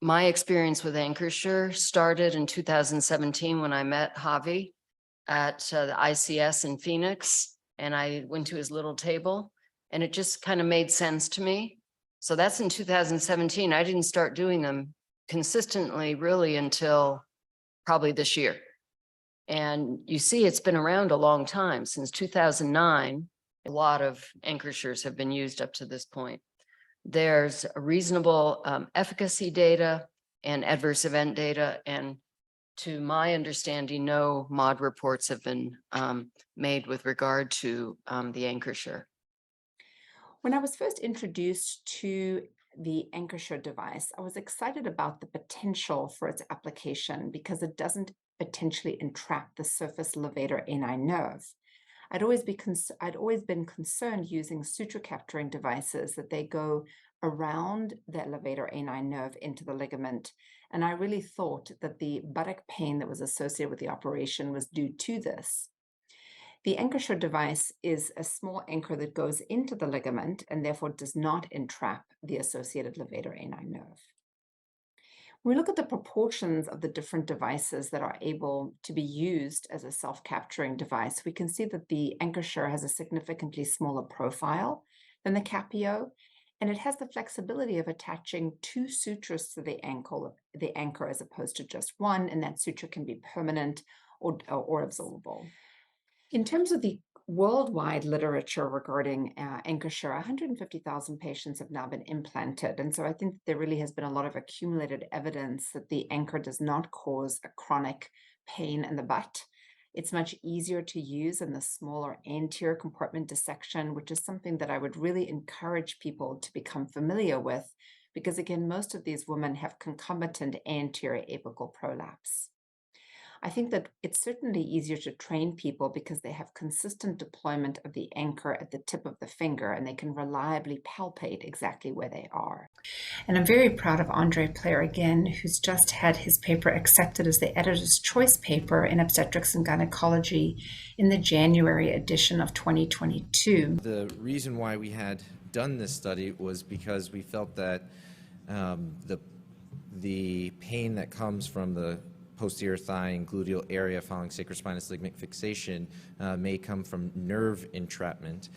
My experience with Anchorsure started in 2017 when I met Javi at the ICS in Phoenix, and I went to his little table, and it just kind of made sense to me. So that's in 2017. I didn't start doing them consistently really until probably this year. And you see, it's been around a long time, since 2009. A lot of Anchorsures have been used up to this point. There's a reasonable efficacy data and adverse event data. And to my understanding, no mod reports have been made with regard to the Anchorsure. When I was first introduced to the Anchorsure device, I was excited about the potential for its application because it doesn't potentially entrap the surface levator ani nerve. I'd always been concerned using suture capturing devices that they go around the levator ani nerve into the ligament. And I really thought that the buttock pain that was associated with the operation was due to this. The Anchorsure device is a small anchor that goes into the ligament and therefore does not entrap the associated levator ani nerve. When we look at the proportions of the different devices that are able to be used as a self-capturing device, we can see that the Anchorsure has a significantly smaller profile than the Capio, and it has the flexibility of attaching 2 sutures to the anchor as opposed to just one, and that suture can be permanent or absorbable. In terms of the worldwide literature regarding Anchorsure, 150,000 patients have now been implanted. And so I think there really has been a lot of accumulated evidence that the anchor does not cause a chronic pain in the butt. It's much easier to use in the smaller anterior compartment dissection, which is something that I would really encourage people to become familiar with, because again, most of these women have concomitant anterior apical prolapse. I think that it's certainly easier to train people because they have consistent deployment of the anchor at the tip of the finger, and they can reliably palpate exactly where they are. And I'm very proud of Andre Player again, who's just had his paper accepted as the editor's choice paper in obstetrics and gynecology in the January edition of 2022. The reason why we had done this study was because we felt that the pain that comes from the posterior thigh and gluteal area following sacrospinous ligament fixation may come from nerve entrapment.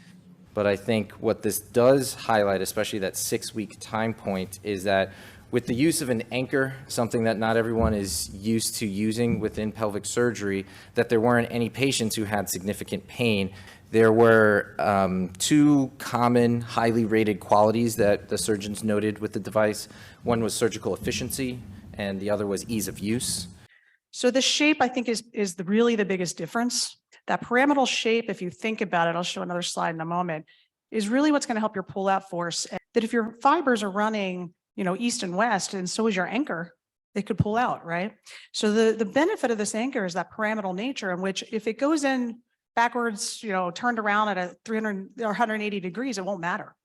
But I think what this does highlight, especially that 6-week time point, is that with the use of an anchor, something that not everyone is used to using within pelvic surgery, that there weren't any patients who had significant pain. There were 2 common highly rated qualities that the surgeons noted with the device. One was surgical efficiency, and the other was ease of use. So the shape, I think, is really the biggest difference. That pyramidal shape, if you think about it, I'll show another slide in a moment, is really what's going to help your pull-out force. And that if your fibers are running, east and west, and so is your anchor, they could pull out, right? So the benefit of this anchor is that pyramidal nature, in which if it goes in backwards, turned around at a 300 or 180 degrees, it won't matter.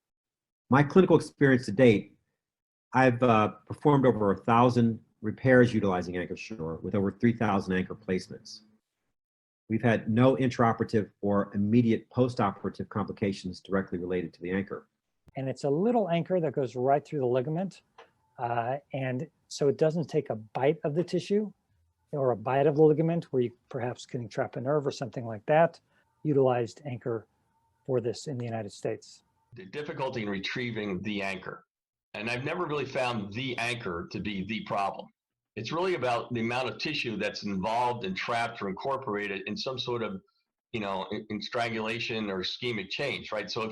My clinical experience to date, I've performed over 1,000 repairs utilizing Anchorsure with over 3,000 anchor placements. We've had no intraoperative or immediate postoperative complications directly related to the anchor. And it's a little anchor that goes right through the ligament. And so it doesn't take a bite of the tissue or a bite of the ligament where you perhaps can entrap a nerve or something like that. Utilized anchor for this in the United States. The difficulty in retrieving the anchor. And I've never really found the anchor to be the problem. It's really about the amount of tissue that's involved and trapped or incorporated in some sort of, in strangulation or ischemic change, right? So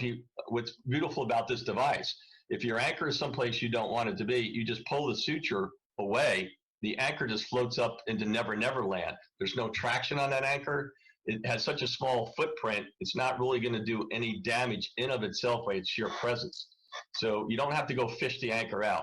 what's beautiful about this device, if your anchor is someplace you don't want it to be, you just pull the suture away, the anchor just floats up into Never Never Land. There's no traction on that anchor. It has such a small footprint, it's not really going to do any damage in of itself by its sheer presence. So you don't have to go fish the anchor out.